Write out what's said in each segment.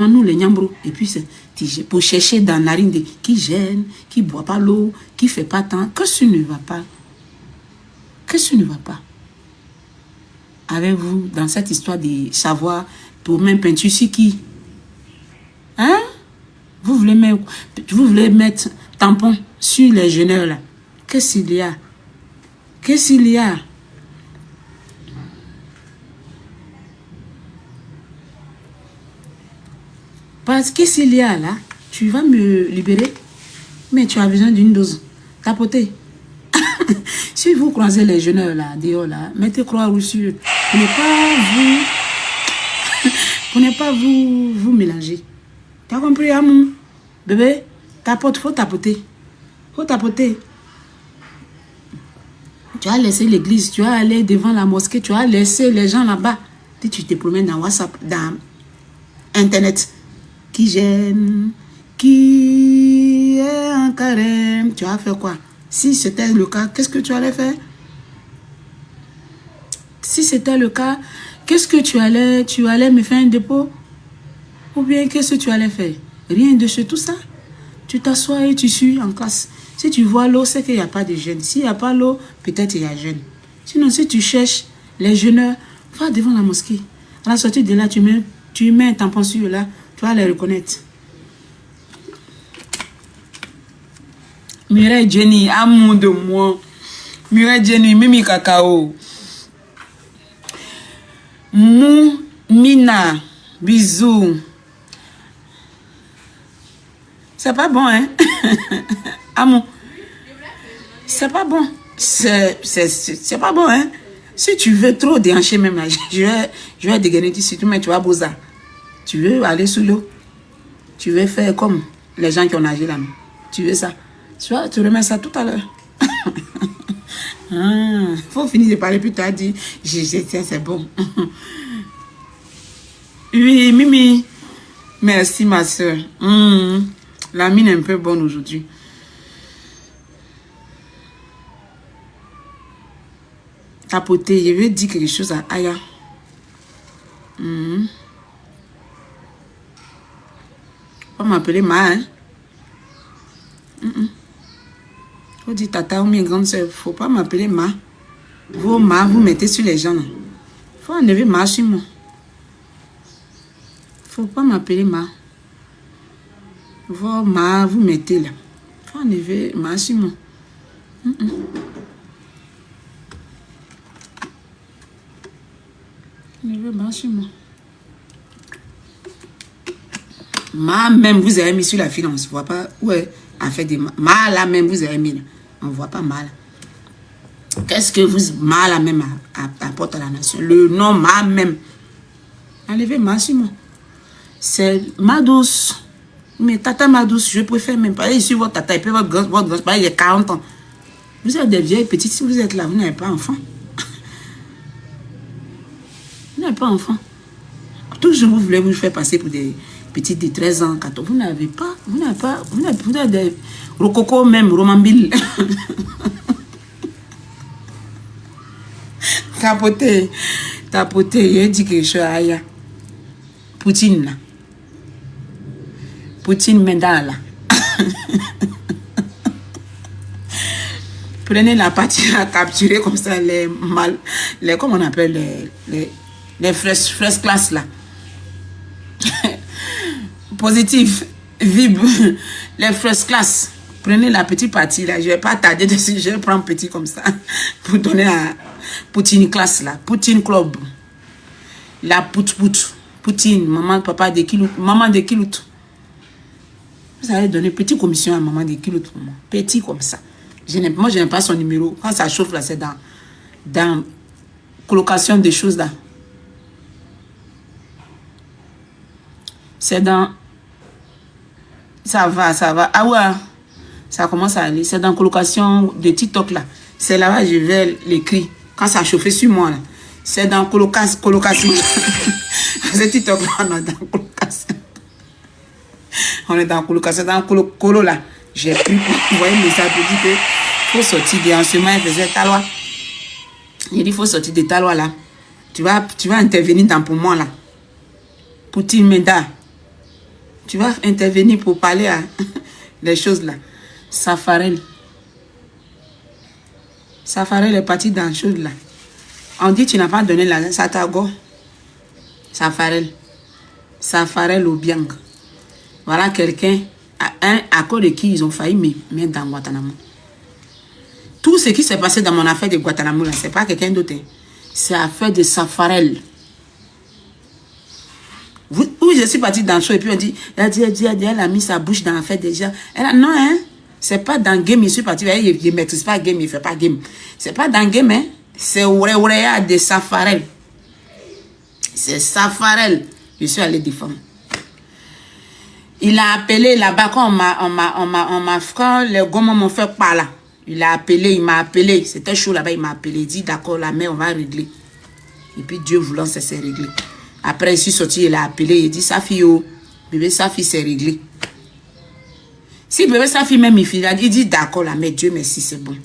nous les Nyambro. Et puis, c'est pour chercher dans la narine de qui gêne, qui boit pas l'eau, qui fait pas tant. Qu'est-ce qui ne va pas? Qu'est-ce qui ne va pas? Avec vous, dans cette histoire de savoir, pour même peinture, c'est qui? Hein? Vous voulez mettre tampon sur les jeunes là. Qu'est-ce qu'il y a? Qu'est-ce qu'il y a? Parce que s'il y a là, tu vas me libérer, mais tu as besoin d'une dose. Tapoter. Si vous croisez les jeunes là, dehors là, mettez croix rouge sur eux. Pour ne pas vous mélanger. Tu as compris, amour? Bébé, tapote, faut tapoter. Faut tapoter. Tu as laissé l'église, tu as allé devant la mosquée, tu as laissé les gens là-bas. Tu te promènes dans WhatsApp, dans Internet. Qui gêne, qui est en carême. Tu as fait quoi? Si c'était le cas, qu'est-ce que tu allais faire? Si c'était le cas, qu'est-ce que tu allais me faire un dépôt? Ou bien qu'est-ce que tu allais faire? Rien de tout ça. Tu t'assois et tu suis en classe. Si tu vois l'eau, c'est qu'il n'y a pas de jeûne. S'il n'y a pas l'eau, peut-être il y a jeûne. Sinon, si tu cherches les jeûneurs, va devant la mosquée. À la sortie de là, tu mets un tampon sur eux là. Tu vas les reconnaître. Mireille Jenny, amour de moi. Mireille Jenny, Mimi Cacao. Mou, Mina, bisous. C'est pas bon, hein? Amour. C'est pas bon. C'est pas bon, hein? Si tu veux trop déhancher même là, je vais dégainer ici, mais tu vas bosser. Tu veux aller sous l'eau? Tu veux faire comme les gens qui ont nagé là. Tu veux ça? Tu vois, tu remets ça tout à l'heure. Faut finir de parler, puis tu as dit, c'est bon. Oui, Mimi. Merci, ma soeur. La mine est un peu bonne aujourd'hui. Tapoter, je veux dire quelque chose à Aya. Faut m'appeler Ma, hein? Faut dire tata ou mes grandes soeurs. Faut pas m'appeler Ma. Vos Ma, vous mettez sur les gens. Là. Faut enlever Ma sur moi. Faut pas m'appeler Ma. Vos Ma, vous mettez là. Faut enlever Ma sur moi. Enlever Ma sur moi. Ma même vous avez mis sur la fille, on ne se voit pas. Ouais, en fait, Ma là même vous avez mis là. On ne voit pas Ma là. Qu'est-ce que vous, Ma là même apporte à la nation? Le nom Ma même. Enlevez Ma sur moi. C'est Ma douce. Mais tata Ma douce, je préfère même pas. Ici, votre tata, il peut votre gosse, il y a 40 ans. Vous êtes des vieilles petites, si vous êtes là, vous n'avez pas enfant. Vous n'avez pas enfant. Toujours vous voulez vous faire passer pour des petites de 13 ans, 14. Vous n'avez pas, vous êtes des rococo même, romambile. Tapoter, il dit quelque chose à Aya. Poutine là. Poutine Menda là. Prenez la partie à capturer comme ça comment on appelle les fresh class là. Positif, vibre, les fresh class. Prenez la petite partie là, je vais pas tarder dessus, je vais prendre petit comme ça pour donner à Poutine classe là, Poutine club. La Poutine, maman, papa de kilout, maman de kilout. Vous allez donner petite commission à maman de kilout pour moi, petit comme ça. Moi je n'aime pas son numéro, quand ça chauffe là, c'est dans colocation des choses là. C'est dans... Ça va. Ah ouais, ça commence à aller. C'est dans colocation de TikTok là. C'est là-bas je vais l'écrire. Quand ça chauffe sur moi là. C'est dans colocation. C'est TikTok là, on est dans colocation. On est dans colocation, dans colo là. J'ai pris pour envoyer un message pour dire que faut sortir de en ce moment, il faisait ta loi. Il dit faut sortir de ta loi là. Tu vas intervenir dans pour moi là. Poutine Menda. Tu vas intervenir pour parler à des choses là. Safarel. Safarel est parti dans les choses là. On dit tu n'as pas donné l'argent. Satago. Safarel. Safarel Obiang. Voilà quelqu'un à cause de qui ils ont failli me mettre dans Guantanamo. Tout ce qui s'est passé dans mon affaire de Guantanamo là, c'est pas quelqu'un d'autre. C'est l'affaire de Safarel. Oui, je suis partie dans le show et puis on dit, elle a mis sa bouche dans l'affaire déjà. Elle a, non, hein, c'est pas dans le game, je suis partie, il ne maîtrise pas le game, il ne fait pas game. C'est pas dans le game, hein, c'est Ouréa de Safarel. C'est Safarel. Je suis allé défendre. Il a appelé là-bas quand quand les gommes m'ont fait par là. Il a appelé, il m'a appelé. C'était chaud là-bas, il m'a appelé. Il dit, d'accord, la mère, on va régler. Et puis Dieu voulant, ça s'est réglé. Après, il suis sorti, il a appelé, il dit, sa fille, oh, bébé, sa fille, c'est réglé. Si bébé, sa fille, même, il dit, d'accord, la mère, Dieu merci, c'est bon.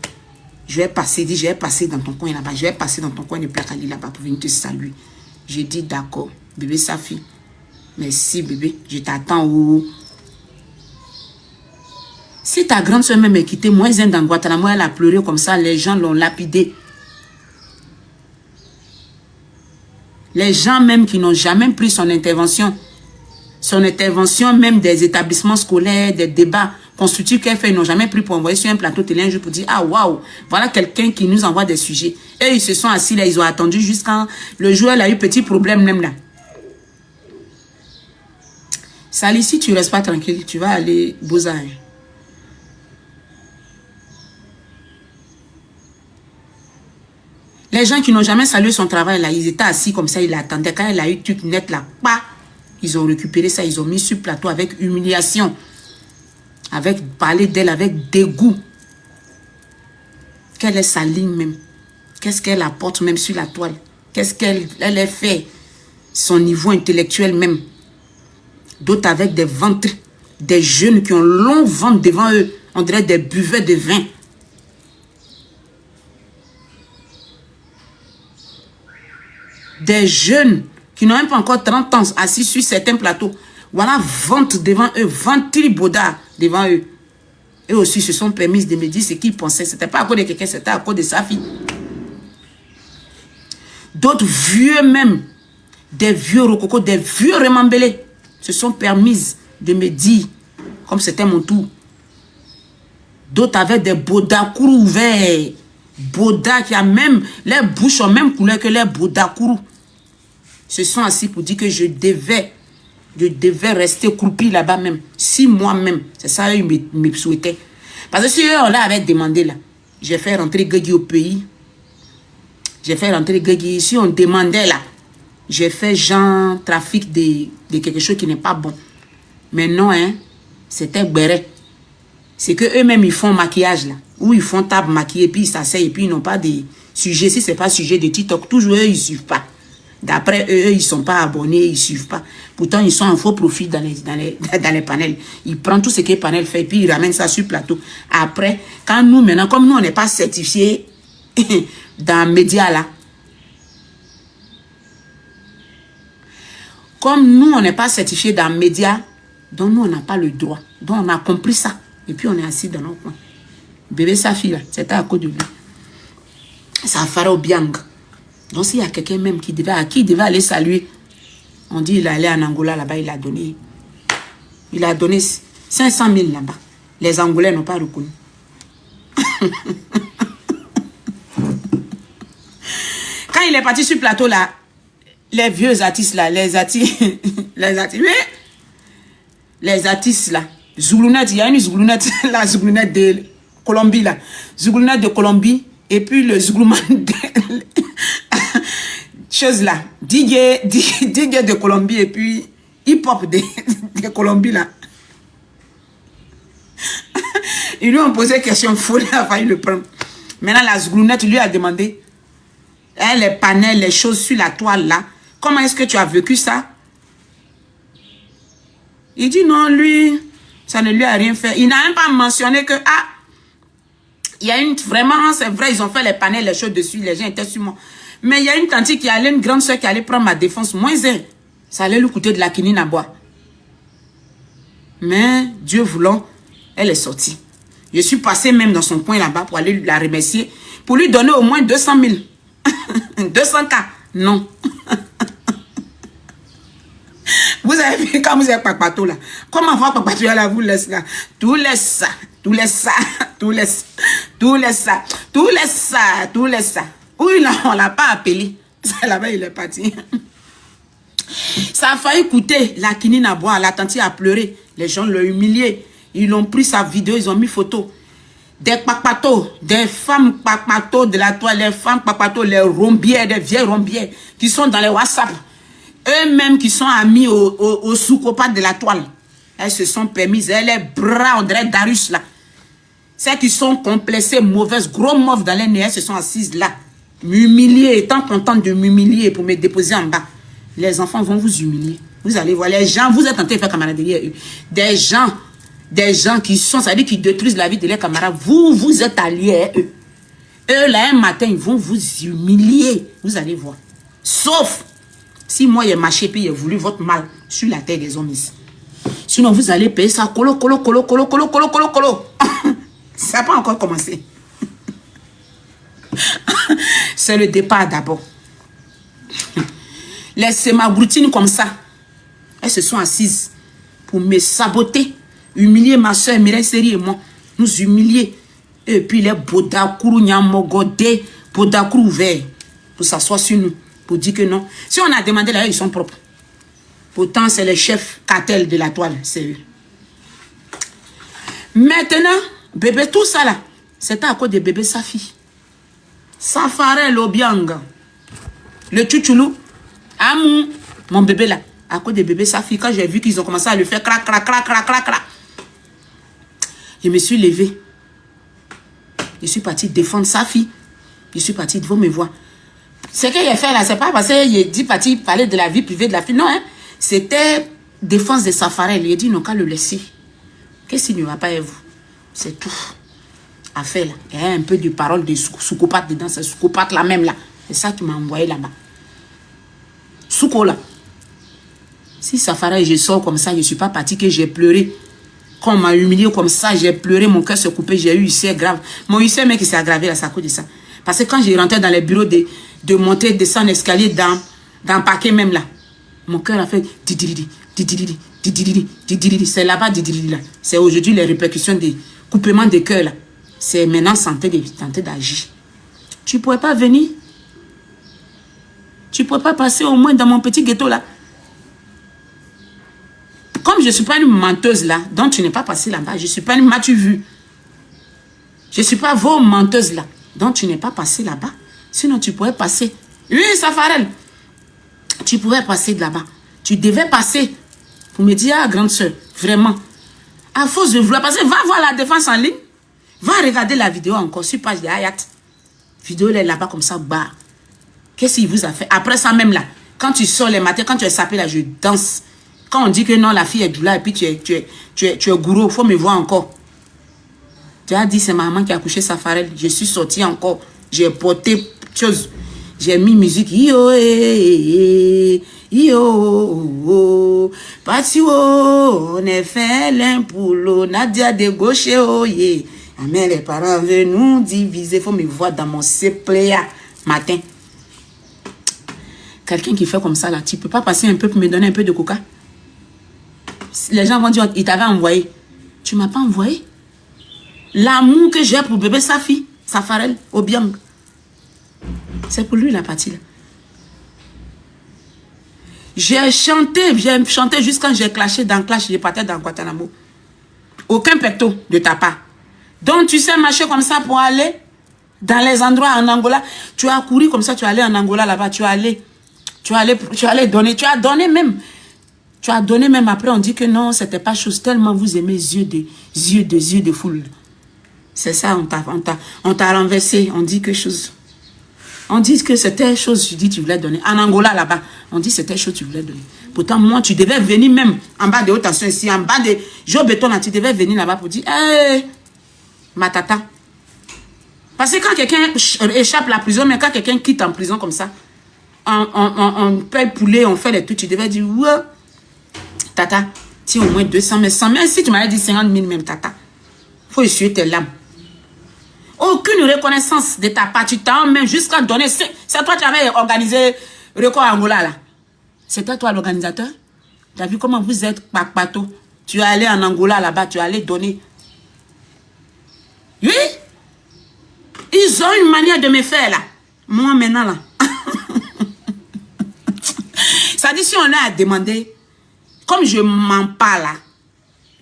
Je vais passer, il dit, je vais passer dans ton coin là-bas. Je vais passer dans ton coin de Placali là-bas pour venir te saluer. J'ai dit, d'accord, bébé, sa fille. Merci, bébé, je t'attends, oh. Si ta grande soeur même est quittée, moi, elle dans Guantanamo, elle a pleuré comme ça, les gens l'ont lapidé. Les gens même qui n'ont jamais pris son intervention même des établissements scolaires, des débats constructifs qu'elle fait, ils n'ont jamais pris pour envoyer sur un plateau télé un jour pour dire, ah waouh, voilà quelqu'un qui nous envoie des sujets. Et ils se sont assis là, ils ont attendu jusqu'à le jour, elle a eu petit problème même là. Sali, si tu ne restes pas tranquille, tu vas aller Beaux-Arts. Les gens qui n'ont jamais salué son travail, là, ils étaient assis comme ça, ils l'attendaient. Quand elle a eu truc net là, bah, ils ont récupéré ça, ils ont mis sur le plateau avec humiliation. Avec parler d'elle, avec dégoût. Quelle est sa ligne même? Qu'est-ce qu'elle apporte même sur la toile? Qu'est-ce qu'elle a fait? Son niveau intellectuel même. D'autres avec des ventres, des jeunes qui ont long ventre devant eux. On dirait des buveurs de vin. Des jeunes qui n'ont même pas encore 30 ans assis sur certains plateaux. Voilà, ventre devant eux, ventribodard devant eux. Eux aussi se sont permis de me dire ce qu'ils pensaient. Ce n'était pas à cause de quelqu'un, c'était à cause de sa fille. D'autres vieux même, des vieux rococos, des vieux remembélés, se sont permis de me dire, comme c'était mon tour. D'autres avaient des bodakourous ouverts. Boda qui a même, les bouches ont même couleur que les bodakourous. Se sont assis pour dire que je devais rester croupi là-bas même. 6 mois même. C'est ça, ils me souhaitaient. Parce que si eux, on l'avait demandé là, j'ai fait rentrer Guegui au pays. J'ai fait rentrer Guegui. Si on demandait là, j'ai fait genre trafic de quelque chose qui n'est pas bon. Mais non, hein, c'était béret. C'est que eux-mêmes, ils font maquillage là. Ou ils font table maquillée, puis ils s'asseyent, et puis ils n'ont pas de sujet. Si ce n'est pas sujet de TikTok, toujours eux, ils ne suivent pas. D'après eux, ils ne sont pas abonnés, ils ne suivent pas. Pourtant, ils sont en faux profit dans les panels. Ils prennent tout ce que le panel fait, puis ils ramènent ça sur le plateau. Après, quand nous, maintenant, comme nous, on n'est pas certifiés dans les médias là, comme nous, on n'est pas certifiés dans les médias, donc nous, on n'a pas le droit. Donc, on a compris ça. Et puis, on est assis dans nos coins. Bébé, sa fille, c'était à cause de lui. Ça ferait au biang. Donc, s'il y a quelqu'un même qui devait aller saluer, on dit il est allé en Angola là-bas, il a donné 500 000 là-bas. Les Angolais n'ont pas reconnu. Quand il est parti sur le plateau là, les vieux artistes là, les artistes là, Zoulounette, il y a une Zoulounette, la Zoulounette de Colombie là. Zoulounette de Colombie et puis le Zoulouman de chose là. DJ de Colombie et puis hip-hop de Colombie là. Ils lui ont posé question folle, il a failli le prendre. Maintenant la Zoulounette lui a demandé les panels, les choses sur la toile là. Comment est-ce que tu as vécu ça? Il dit non, lui... Ça ne lui a rien fait. Il n'a même pas mentionné que, ah, il y a une, vraiment, c'est vrai, ils ont fait les panels, les choses dessus, les gens étaient sur moi. Mais il y a une tante qui allait, une grande soeur qui allait prendre ma défense, moins un. Ça allait lui coûter de la quinine à boire. Mais Dieu voulant, elle est sortie. Je suis passé même dans son coin là-bas pour aller la remercier, pour lui donner au moins 200 000. 200 K. Non. Vous avez vu quand vous êtes papato là. Comment voir papato là, vous laisse là. Tout laisse ça. Tout laisse ça. Tout laisse. Tout laisse ça. Tout laisse ça. Tout laisse ça. Oui, là, on l'a pas appelé. Ça là-bas, il est parti. Ça a failli coûter. La kinine à boire. La tante a pleuré. Les gens l'ont humilié. Ils ont pris sa vidéo. Ils ont mis photo. Des papatos. Des femmes papatos de la toile. Les femmes papatos. Les rombières. Des vieilles rombières. Qui sont dans les WhatsApp. Eux-mêmes qui sont amis aux sous-copates de la toile. Elles se sont permises. Les bras, on dirait Darius là. Celles qui sont complexées, mauvaises, gros mauves dans les nez, elles se sont assises là. M'humilier, étant contente de m'humilier pour me déposer en bas. Les enfants vont vous humilier. Vous allez voir, les gens, vous êtes en train de faire camaraderie avec eux. Des gens qui sont, ça veut dire qui détruisent la vie de leurs camarades. Vous êtes alliés à eux. Eux, là, un matin, ils vont vous humilier. Vous allez voir. Sauf si moi, j'ai marché et j'ai voulu votre mal sur la terre des hommes ici. Sinon, vous allez payer ça. Colo. Ça n'a pas encore commencé. C'est le départ d'abord. Les sémagroutines comme ça, elles se sont assises pour me saboter, humilier ma soeur Mireille Seri et moi, nous humilier. Et puis les Bodakourou Nyamogodé, Bodakourou ouverts, pour s'asseoir sur nous, pour dire que non. Si on a demandé là, ils sont propres. Pourtant, c'est les chefs cartels de la toile, c'est eux. Maintenant, bébé, tout ça là, c'était à cause de bébé Safi. Safarel Obiang. Le chouchoulou. Amou, mon bébé là, à cause de bébé Safi, quand j'ai vu qu'ils ont commencé à le faire crac. Je me suis levée. Je suis partie défendre Safi. Je suis partie devant me voir. Ce qu'il a fait là, c'est pas parce qu'il a dit parti parler de la vie privée de la fille. Non, hein. C'était défense de Safarel. Il a dit non, qu'à le laisser. Qu'est-ce qui ne va pas à vous? C'est tout. À faire là. Il y a un peu de parole de soukopate dedans. C'est soukopate là même là. C'est ça qui m'a envoyé là-bas. Souko là. Si Safarel, je sors comme ça, je ne suis pas partie que j'ai pleuré. Quand on m'a humilié comme ça, j'ai pleuré, mon cœur s'est coupé, j'ai eu UCR grave. Mon UCR mec qui s'est aggravé là, c'est à cause de ça. Parce que quand j'ai rentré dans les bureaux de monter, descendre l'escalier dans le paquet même là, mon cœur a fait didididi. C'est là-bas didididi là. C'est aujourd'hui les répercussions des coupements de cœur là. C'est maintenant tenter d'agir. Tu ne pourrais pas venir? Tu ne pourrais pas passer au moins dans mon petit ghetto là? Comme je ne suis pas une menteuse là, donc tu n'es pas passé là-bas. Je ne suis pas une... M'as-tu vu? Je ne suis pas vos menteuses là, donc tu n'es pas passé là-bas. Sinon tu pourrais passer. Oui, Safarel. Tu pourrais passer de là-bas. Tu devais passer pour me dire, ah, grande soeur, vraiment. À force de vouloir passer, va voir la défense en ligne. Va regarder la vidéo encore sur page de Hayat. Vidéo elle est là-bas comme ça, bah. Qu'est-ce qu'il vous a fait? Après ça même là, quand tu sors les matins, quand tu es sapé là, je danse. Quand on dit que non, la fille est doula et puis tu es gourou, il faut me voir encore. Tu as dit, c'est ma maman qui a couché Safarel. Je suis sortie encore. J'ai porté chose. J'ai mis musique. Yo, yo, Patio, on est fait l'un pour l'eau. Nadia de gauche, oh, yeah. Mais les parents veulent nous diviser. Il faut me voir dans mon C-player matin. Quelqu'un qui fait comme ça là, tu ne peux pas passer un peu pour me donner un peu de coca? Les gens vont dire, il t'avait envoyé. Tu ne m'as pas envoyé. L'amour que j'ai pour bébé Safi, Safarel, Obiang, c'est pour lui la partie là. J'ai chanté juste quand j'ai clashé dans Clash, j'ai partais dans Guantanamo. Aucun pecto de ta part. Donc tu sais marcher comme ça pour aller dans les endroits en Angola. Tu as couru comme ça, tu es allé en Angola là-bas, tu allais donner, tu as donné même. Tu as donné même après, on dit que non, c'était pas chose, tellement vous aimez yeux de foule. C'est ça, on t'a renversé, on dit quelque chose. On dit que c'était chose, tu dis tu voulais donner. En Angola là-bas, on dit c'était chose tu voulais donner. Pourtant, moi, tu devais venir même en bas de haute tension ici, en bas de Joe Béton, là, tu devais venir là-bas pour dire, hé, ma tata. Parce que quand quelqu'un échappe à la prison, mais quand quelqu'un quitte en prison comme ça, on paye poulet, on fait les trucs, tu devais dire, ouais, tata, Si au moins 200 000, 100 000, si tu m'avais dit 50 000 même, tata, faut essuyer tes larmes. Aucune reconnaissance de ta part. Tu t'en mets jusqu'à donner. C'est toi qui avais organisé Record Angola, là. C'était toi l'organisateur. Tu as vu comment vous êtes, Pato. Tu es allé en Angola, là-bas, tu es allé donner. Oui. Ils ont une manière de me faire, là. Moi, maintenant, là. Ça dit, si on a à demander, comme je mens pas, là.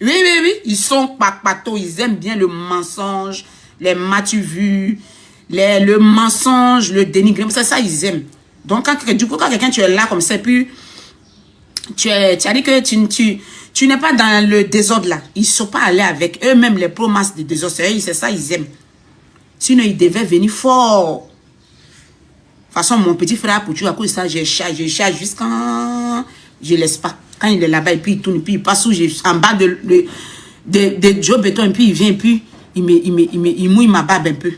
Oui, oui, oui. Ils sont Pato. Ils aiment bien le mensonge. Les m'as-tu-vu, le mensonge, le dénigrement, ça, ils aiment. Donc, du coup, quand quelqu'un, tu es là comme ça, puis tu as dit que tu n'es pas dans le désordre là. Ils ne sont pas allés avec eux-mêmes, les pro-masses de désordre. C'est ça, ils aiment. Sinon, ils devaient venir fort. De toute façon, mon petit frère, pour tu à cause de ça, je charge jusqu'à... Je ne laisse pas. Quand il est là-bas, et puis il tourne, puis il passe en bas de Joe Béton, et puis il vient, et puis... Il mouille ma barbe un peu.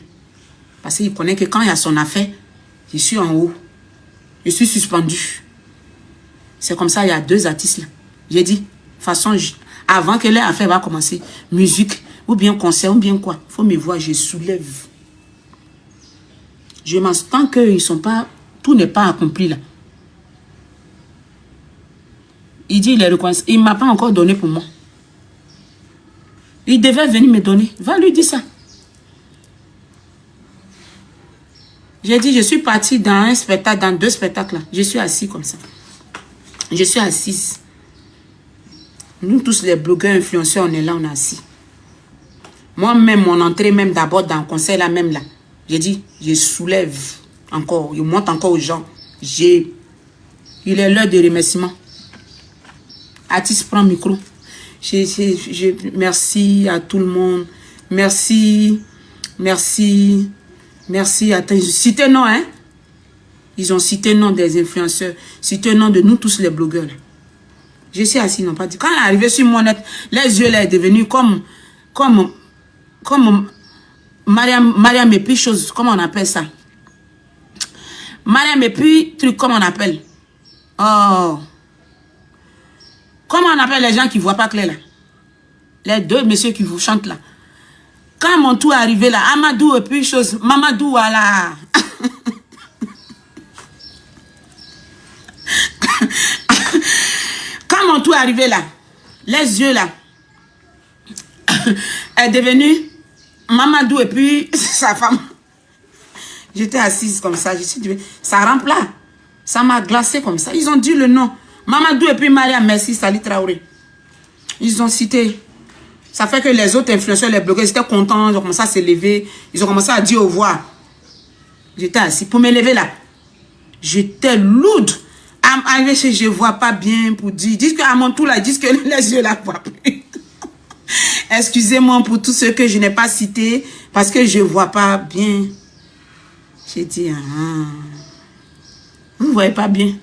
Parce qu'il connaît que quand il y a son affaire, je suis en haut. Je suis suspendu. C'est comme ça, il y a 2 artistes là. J'ai dit, de toute façon, avant que leur affaire va commencer, musique, ou bien concert, ou bien quoi, il faut me voir, je soulève. Je m'en tant qu'ils sont pas, tout n'est pas accompli là. Il dit, il est reconnaissant. Il ne m'a pas encore donné pour moi. Il devait venir me donner. Va lui dire ça. J'ai dit, je suis partie dans un spectacle, dans 2 spectacles là. Je suis assise comme ça. Je suis assise. Nous tous les blogueurs, influenceurs, on est là, on est assis. Moi-même, mon entrée même d'abord dans le concert là même là. J'ai dit, je soulève encore. Je monte encore aux gens. Il est l'heure de remerciement. Artiste prend le micro. Merci à tout le monde. Merci. Merci. Merci. Attends, ils ont cité nom, hein? Ils ont cité nom des influenceurs. Cité nom de nous tous les blogueurs. Je suis assis, non pas dit. Quand elle est arrivée sur mon net, les yeux là est devenu comme Mariam et puis chose, comment on appelle ça? Mariam et puis truc, comment on appelle? Oh. Comment on appelle les gens qui ne voient pas clair là? Les 2 messieurs qui vous chantent là. Quand mon tour est arrivé là, Amadou et puis chose, Mamadou, voilà. Quand mon tour est arrivé là, les yeux là, est devenu Mamadou et puis sa femme. J'étais assise comme ça, je suis dit, ça rentre là. Ça m'a glacé comme ça. Ils ont dit le nom. Mamadou et puis Maria, merci, Sali Traoré. Ils ont cité. Ça fait que les autres influenceurs, les blogueurs, ils étaient contents. Ils ont commencé à se lever. Ils ont commencé à dire au revoir. J'étais assis. Pour me lever là, j'étais lourde. Arrivé chez je ne vois pas bien pour dire. Disent qu'à mon tour là, ils disent que les yeux là ne voient plus. Excusez-moi pour tout ce que je n'ai pas cité. Parce que je ne vois pas bien. J'ai dit, vous ne voyez pas bien.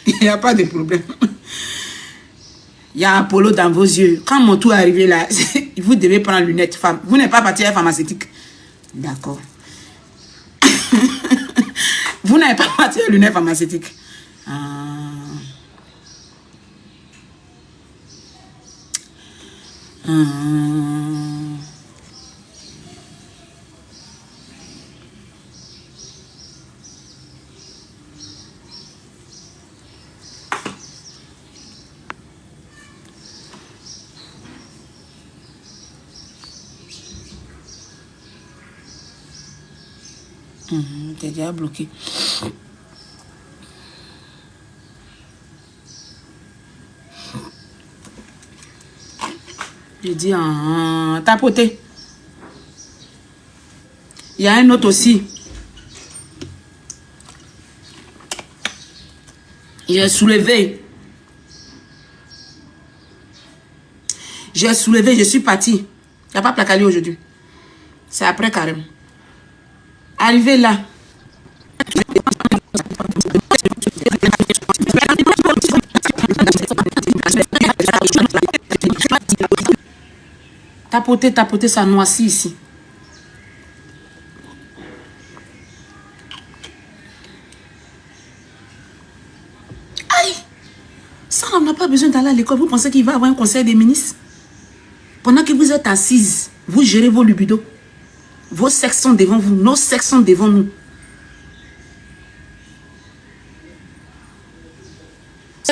Il n'y a pas de problème. Il y a Apollo dans vos yeux. Quand mon tour est arrivé là, vous devez prendre lunettes. Vous n'êtes pas parti à la pharmaceutique. D'accord. Vous n'avez pas parti à la lunettes pharmaceutiques. T'es déjà bloqué. Je dis tapoter. Il y a un autre aussi. J'ai soulevé. J'ai soulevé, je suis parti. Il n'y a pas placali aujourd'hui. C'est après carrément. Arrivé là. Tapoter, ça noissit ici. Ça, on n'a pas besoin d'aller à l'école. Vous pensez qu'il va avoir un conseil des ministres? Pendant que vous êtes assises, vous gérez vos libidos. Vos sexes sont devant vous, nos sexes sont devant nous.